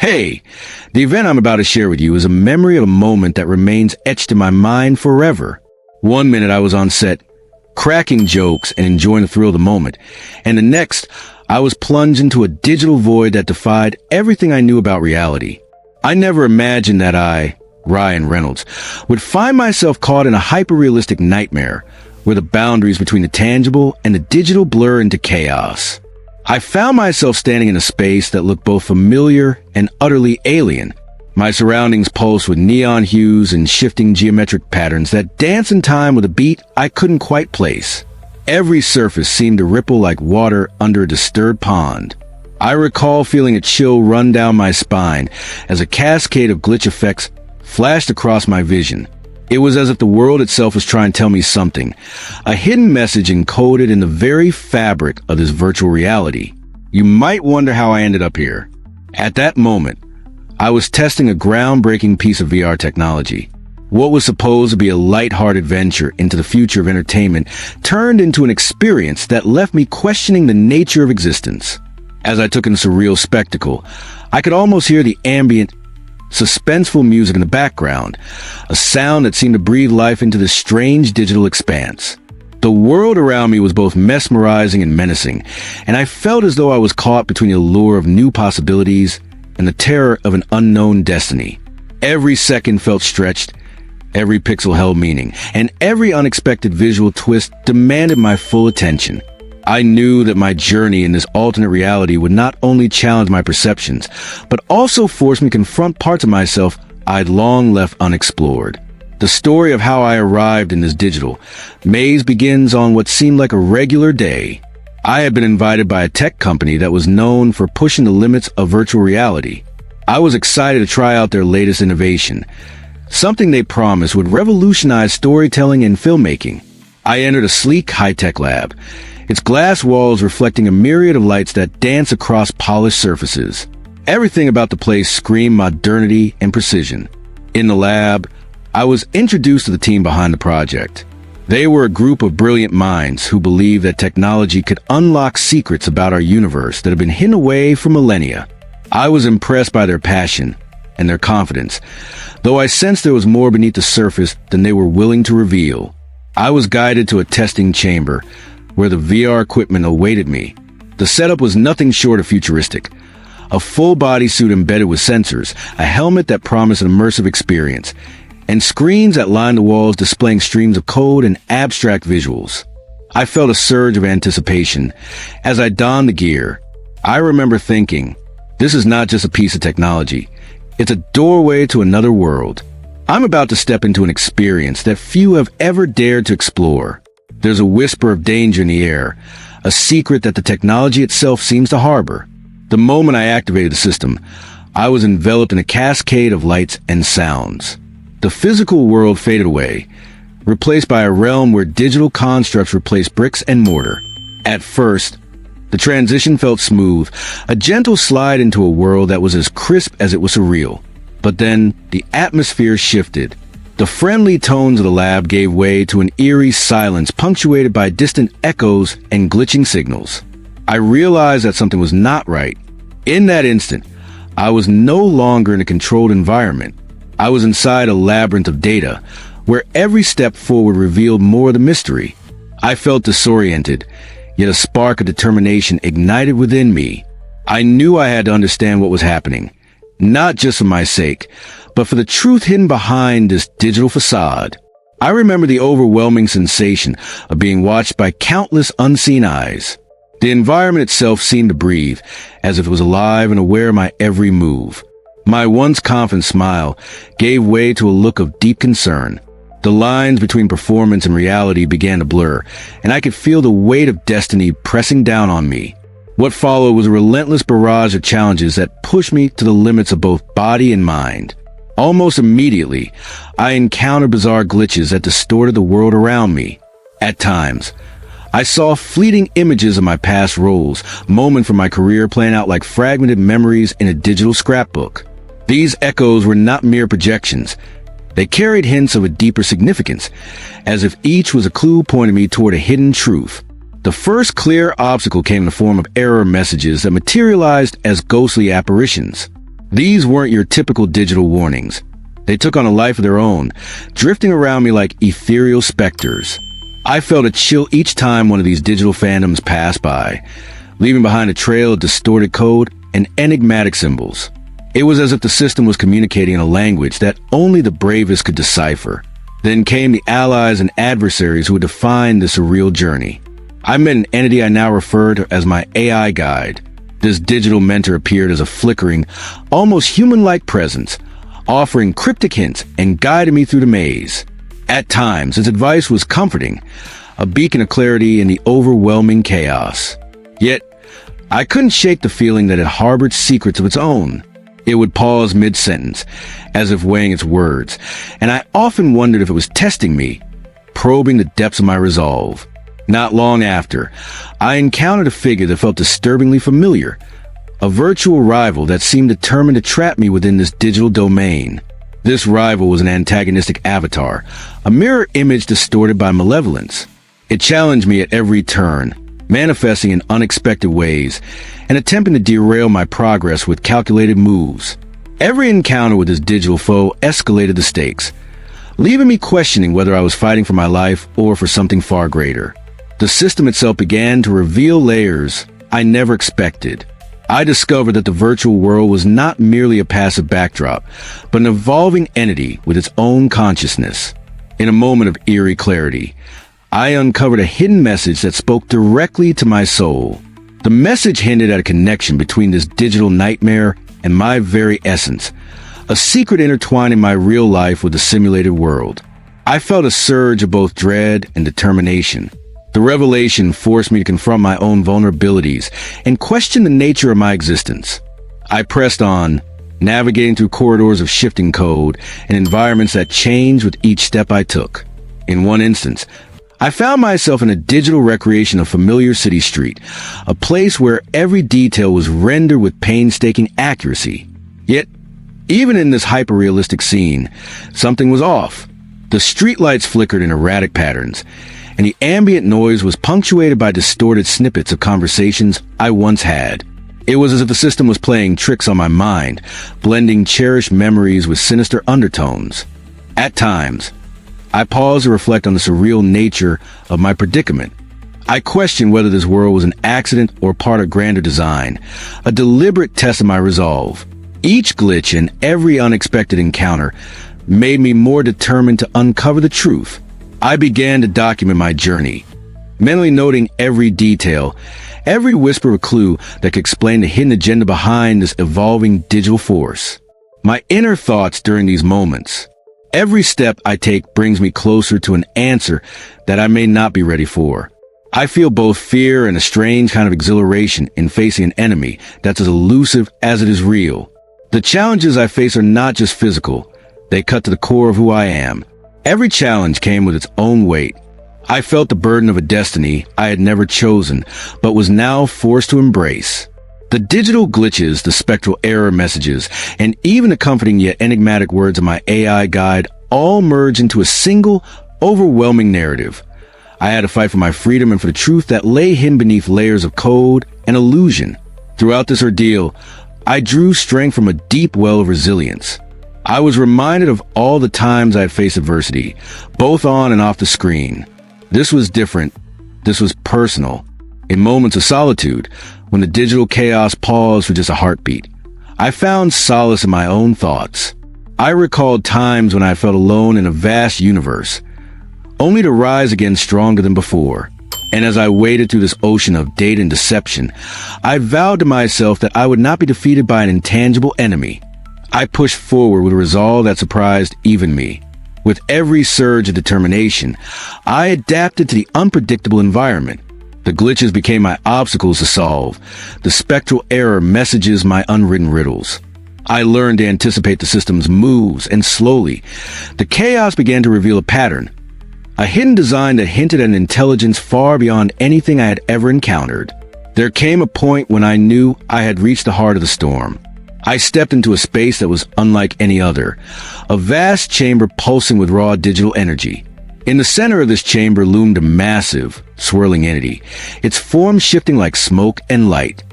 Hey, the event I'm about to share with you is a memory of a moment that remains etched in my mind forever. One minute I was on set, cracking jokes and enjoying the thrill of the moment, and the next, I was plunged into a digital void that defied everything I knew about reality. I never imagined that I, Ryan Reynolds, would find myself caught in a hyper-realistic nightmare where the boundaries between the tangible and the digital blur into chaos. I found myself standing in a space that looked both familiar and utterly alien. My surroundings pulsed with neon hues and shifting geometric patterns that danced in time with a beat I couldn't quite place. Every surface seemed to ripple like water under a disturbed pond. I recall feeling a chill run down my spine as a cascade of glitch effects flashed across my vision. It was as if the world itself was trying to tell me something, a hidden message encoded in the very fabric of this virtual reality. You might wonder how I ended up here. At that moment, I was testing a groundbreaking piece of VR technology. What was supposed to be a lighthearted venture into the future of entertainment turned into an experience that left me questioning the nature of existence. As I took in the surreal spectacle, I could almost hear the ambient, suspenseful music in the background, a sound that seemed to breathe life into this strange digital expanse. The world around me was both mesmerizing and menacing, and I felt as though I was caught between the allure of new possibilities and the terror of an unknown destiny. Every second felt stretched, every pixel held meaning, and every unexpected visual twist demanded my full attention. I knew that my journey in this alternate reality would not only challenge my perceptions, but also force me to confront parts of myself I'd long left unexplored. The story of how I arrived in this digital maze begins on what seemed like a regular day. I had been invited by a tech company that was known for pushing the limits of virtual reality. I was excited to try out their latest innovation, something they promised would revolutionize storytelling and filmmaking. I entered a sleek, high-tech lab, its glass walls reflecting a myriad of lights that dance across polished surfaces. Everything about the place screamed modernity and precision. In the lab, I was introduced to the team behind the project. They were a group of brilliant minds who believed that technology could unlock secrets about our universe that had been hidden away for millennia. I was impressed by their passion and their confidence, though I sensed there was more beneath the surface than they were willing to reveal. I was guided to a testing chamber where the VR equipment awaited me. The setup was nothing short of futuristic. A full bodysuit embedded with sensors, a helmet that promised an immersive experience, and screens that lined the walls displaying streams of code and abstract visuals. I felt a surge of anticipation as I donned the gear. I remember thinking, this is not just a piece of technology. It's a doorway to another world. I'm about to step into an experience that few have ever dared to explore. There's a whisper of danger in the air, a secret that the technology itself seems to harbor. The moment I activated the system, I was enveloped in a cascade of lights and sounds. The physical world faded away, replaced by a realm where digital constructs replaced bricks and mortar. At first, the transition felt smooth, a gentle slide into a world that was as crisp as it was surreal. But then, the atmosphere shifted. The friendly tones of the lab gave way to an eerie silence punctuated by distant echoes and glitching signals. I realized that something was not right. In that instant, I was no longer in a controlled environment. I was inside a labyrinth of data, where every step forward revealed more of the mystery. I felt disoriented, yet a spark of determination ignited within me. I knew I had to understand what was happening, not just for my sake, but for the truth hidden behind this digital facade. I remember the overwhelming sensation of being watched by countless unseen eyes. The environment itself seemed to breathe, as if it was alive and aware of my every move. My once confident smile gave way to a look of deep concern. The lines between performance and reality began to blur, and I could feel the weight of destiny pressing down on me. What followed was a relentless barrage of challenges that pushed me to the limits of both body and mind. Almost immediately, I encountered bizarre glitches that distorted the world around me. At times, I saw fleeting images of my past roles, moments from my career playing out like fragmented memories in a digital scrapbook. These echoes were not mere projections. They carried hints of a deeper significance, as if each was a clue pointing me toward a hidden truth. The first clear obstacle came in the form of error messages that materialized as ghostly apparitions. These weren't your typical digital warnings. They took on a life of their own, drifting around me like ethereal specters. I felt a chill each time one of these digital phantoms passed by, leaving behind a trail of distorted code and enigmatic symbols. It was as if the system was communicating in a language that only the bravest could decipher. Then came the allies and adversaries who would define this surreal journey. I met an entity I now refer to as my AI guide. This digital mentor appeared as a flickering, almost human-like presence, offering cryptic hints and guiding me through the maze. At times, its advice was comforting, a beacon of clarity in the overwhelming chaos. Yet, I couldn't shake the feeling that it harbored secrets of its own. It would pause mid-sentence, as if weighing its words, and I often wondered if it was testing me, probing the depths of my resolve. Not long after, I encountered a figure that felt disturbingly familiar, a virtual rival that seemed determined to trap me within this digital domain. This rival was an antagonistic avatar, a mirror image distorted by malevolence. It challenged me at every turn, manifesting in unexpected ways, and attempting to derail my progress with calculated moves. Every encounter with this digital foe escalated the stakes, leaving me questioning whether I was fighting for my life or for something far greater. The system itself began to reveal layers I never expected. I discovered that the virtual world was not merely a passive backdrop, but an evolving entity with its own consciousness. In a moment of eerie clarity, I uncovered a hidden message that spoke directly to my soul. The message hinted at a connection between this digital nightmare and my very essence, a secret intertwining my real life with the simulated world. I felt a surge of both dread and determination. The revelation forced me to confront my own vulnerabilities and question the nature of my existence. I pressed on, navigating through corridors of shifting code and environments that changed with each step I took. In one instance, I found myself in a digital recreation of familiar city street, a place where every detail was rendered with painstaking accuracy. Yet, even in this hyper-realistic scene, something was off. The streetlights flickered in erratic patterns, and the ambient noise was punctuated by distorted snippets of conversations I once had. It was as if the system was playing tricks on my mind, blending cherished memories with sinister undertones. At times, I paused to reflect on the surreal nature of my predicament. I questioned whether this world was an accident or part of grander design, a deliberate test of my resolve. Each glitch and every unexpected encounter made me more determined to uncover the truth. I began to document my journey, mentally noting every detail, every whisper of a clue that could explain the hidden agenda behind this evolving digital force. My inner thoughts during these moments. Every step I take brings me closer to an answer that I may not be ready for. I feel both fear and a strange kind of exhilaration in facing an enemy that's as elusive as it is real. The challenges I face are not just physical. They cut to the core of who I am. Every challenge came with its own weight. I felt the burden of a destiny I had never chosen, but was now forced to embrace. The digital glitches, the spectral error messages, and even the comforting yet enigmatic words of my AI guide all merged into a single, overwhelming narrative. I had to fight for my freedom and for the truth that lay hidden beneath layers of code and illusion. Throughout this ordeal, I drew strength from a deep well of resilience. I was reminded of all the times I had faced adversity, both on and off the screen. This was different. This was personal. In moments of solitude, when the digital chaos paused for just a heartbeat, I found solace in my own thoughts. I recalled times when I felt alone in a vast universe, only to rise again stronger than before. And as I waded through this ocean of data and deception, I vowed to myself that I would not be defeated by an intangible enemy. I pushed forward with a resolve that surprised even me. With every surge of determination, I adapted to the unpredictable environment. The glitches became my obstacles to solve. The spectral error messages my unwritten riddles. I learned to anticipate the system's moves, and slowly, the chaos began to reveal a pattern. A hidden design that hinted at an intelligence far beyond anything I had ever encountered. There came a point when I knew I had reached the heart of the storm. I stepped into a space that was unlike any other, a vast chamber pulsing with raw digital energy. In the center of this chamber loomed a massive, swirling entity, its form shifting like smoke and light.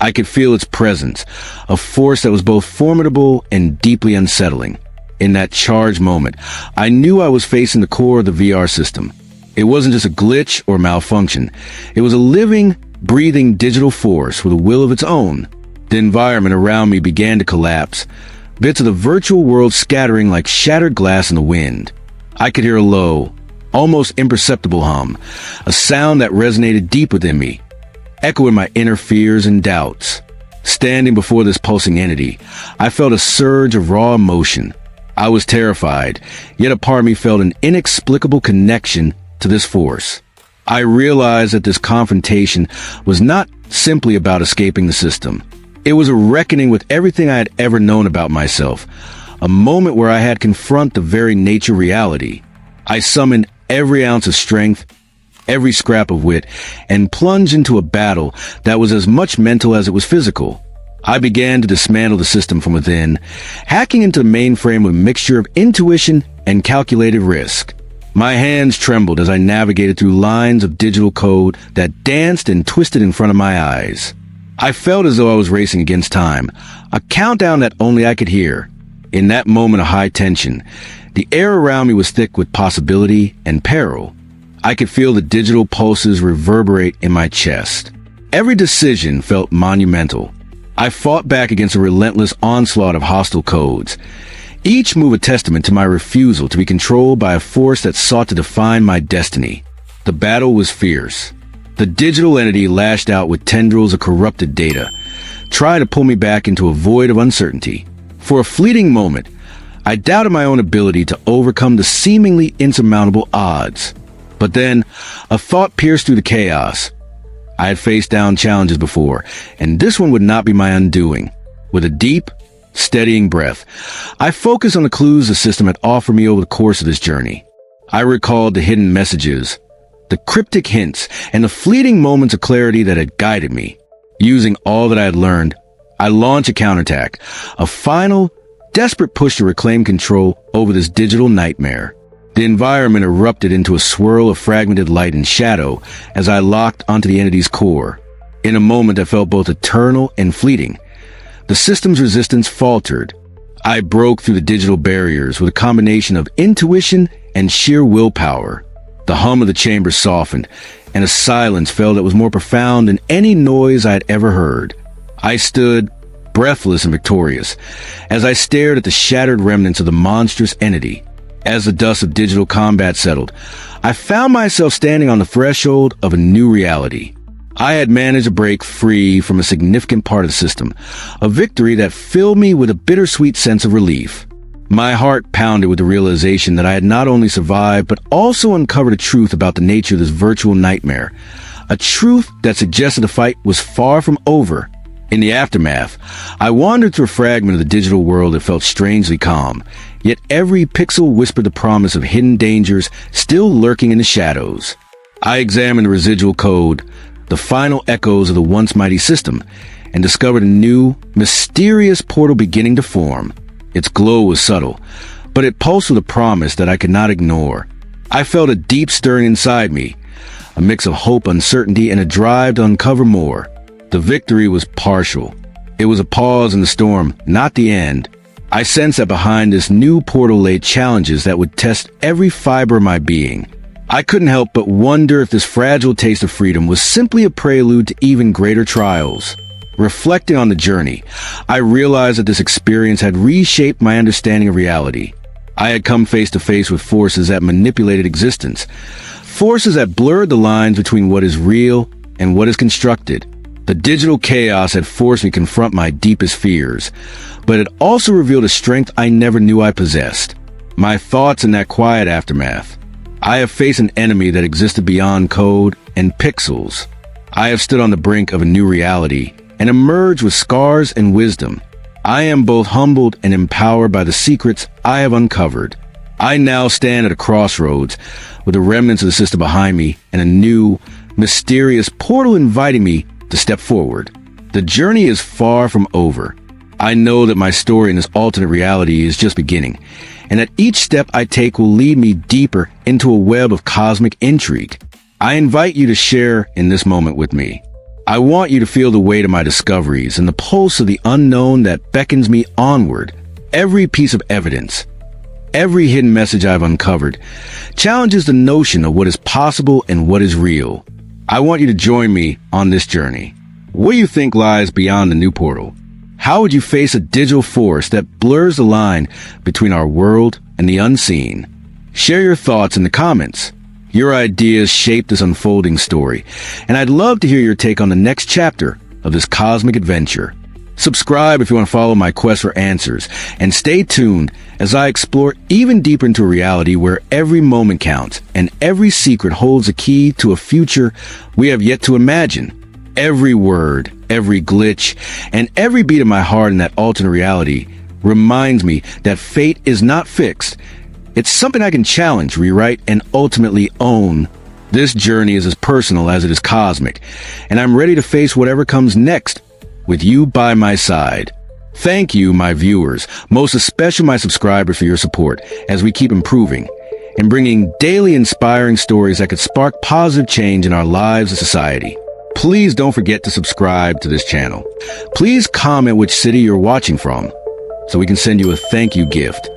I could feel its presence, a force that was both formidable and deeply unsettling. In that charged moment, I knew I was facing the core of the VR system. It wasn't just a glitch or malfunction. It was a living, breathing digital force with a will of its own. The environment around me began to collapse, bits of the virtual world scattering like shattered glass in the wind. I could hear a low, almost imperceptible hum, a sound that resonated deep within me, echoing my inner fears and doubts. Standing before this pulsing entity, I felt a surge of raw emotion. I was terrified, yet a part of me felt an inexplicable connection to this force. I realized that this confrontation was not simply about escaping the system. It was a reckoning with everything I had ever known about myself, a moment where I had to confront the very nature of reality. I summoned every ounce of strength, every scrap of wit, and plunged into a battle that was as much mental as it was physical. I began to dismantle the system from within, hacking into the mainframe with a mixture of intuition and calculated risk. My hands trembled as I navigated through lines of digital code that danced and twisted in front of my eyes. I felt as though I was racing against time, a countdown that only I could hear. In that moment of high tension, the air around me was thick with possibility and peril. I could feel the digital pulses reverberate in my chest. Every decision felt monumental. I fought back against a relentless onslaught of hostile codes, each move a testament to my refusal to be controlled by a force that sought to define my destiny. The battle was fierce. The digital entity lashed out with tendrils of corrupted data, trying to pull me back into a void of uncertainty. For a fleeting moment, I doubted my own ability to overcome the seemingly insurmountable odds. But then, a thought pierced through the chaos. I had faced down challenges before, and this one would not be my undoing. With a deep, steadying breath, I focused on the clues the system had offered me over the course of this journey. I recalled the hidden messages, the cryptic hints, and the fleeting moments of clarity that had guided me. Using all that I had learned, I launched a counterattack, a final, desperate push to reclaim control over this digital nightmare. The environment erupted into a swirl of fragmented light and shadow as I locked onto the entity's core. In a moment that felt both eternal and fleeting, the system's resistance faltered. I broke through the digital barriers with a combination of intuition and sheer willpower. The hum of the chamber softened, and a silence fell that was more profound than any noise I had ever heard. I stood, breathless and victorious, as I stared at the shattered remnants of the monstrous entity. As the dust of digital combat settled, I found myself standing on the threshold of a new reality. I had managed to break free from a significant part of the system, a victory that filled me with a bittersweet sense of relief. My heart pounded with the realization that I had not only survived, but also uncovered a truth about the nature of this virtual nightmare, a truth that suggested the fight was far from over. In the aftermath, I wandered through a fragment of the digital world that felt strangely calm, yet every pixel whispered the promise of hidden dangers still lurking in the shadows. I examined the residual code, the final echoes of the once mighty system, and discovered a new, mysterious portal beginning to form. Its glow was subtle, but it pulsed with a promise that I could not ignore. I felt a deep stirring inside me, a mix of hope, uncertainty, and a drive to uncover more. The victory was partial. It was a pause in the storm, not the end. I sensed that behind this new portal lay challenges that would test every fiber of my being. I couldn't help but wonder if this fragile taste of freedom was simply a prelude to even greater trials. Reflecting on the journey, I realized that this experience had reshaped my understanding of reality. I had come face to face with forces that manipulated existence, forces that blurred the lines between what is real and what is constructed. The digital chaos had forced me to confront my deepest fears, but it also revealed a strength I never knew I possessed. My thoughts in that quiet aftermath. I have faced an enemy that existed beyond code and pixels. I have stood on the brink of a new reality and emerged with scars and wisdom. I am both humbled and empowered by the secrets I have uncovered. I now stand at a crossroads with the remnants of the system behind me and a new, mysterious portal inviting me to step forward. The journey is far from over. I know that my story in this alternate reality is just beginning, and that each step I take will lead me deeper into a web of cosmic intrigue. I invite you to share in this moment with me. I want you to feel the weight of my discoveries and the pulse of the unknown that beckons me onward. Every piece of evidence, every hidden message I've uncovered, challenges the notion of what is possible and what is real. I want you to join me on this journey. What do you think lies beyond the new portal? How would you face a digital force that blurs the line between our world and the unseen? Share your thoughts in the comments. Your ideas shape this unfolding story, and I'd love to hear your take on the next chapter of this cosmic adventure. Subscribe if you want to follow my quest for answers, and stay tuned as I explore even deeper into a reality where every moment counts and every secret holds a key to a future we have yet to imagine. Every word, every glitch, and every beat of my heart in that alternate reality reminds me that fate is not fixed. It's something I can challenge, rewrite, and ultimately own. This journey is as personal as it is cosmic, and I'm ready to face whatever comes next with you by my side. Thank you, my viewers, most especially my subscribers, for your support as we keep improving and bringing daily inspiring stories that could spark positive change in our lives and society. Please don't forget to subscribe to this channel. Please comment which city you're watching from so we can send you a thank you gift.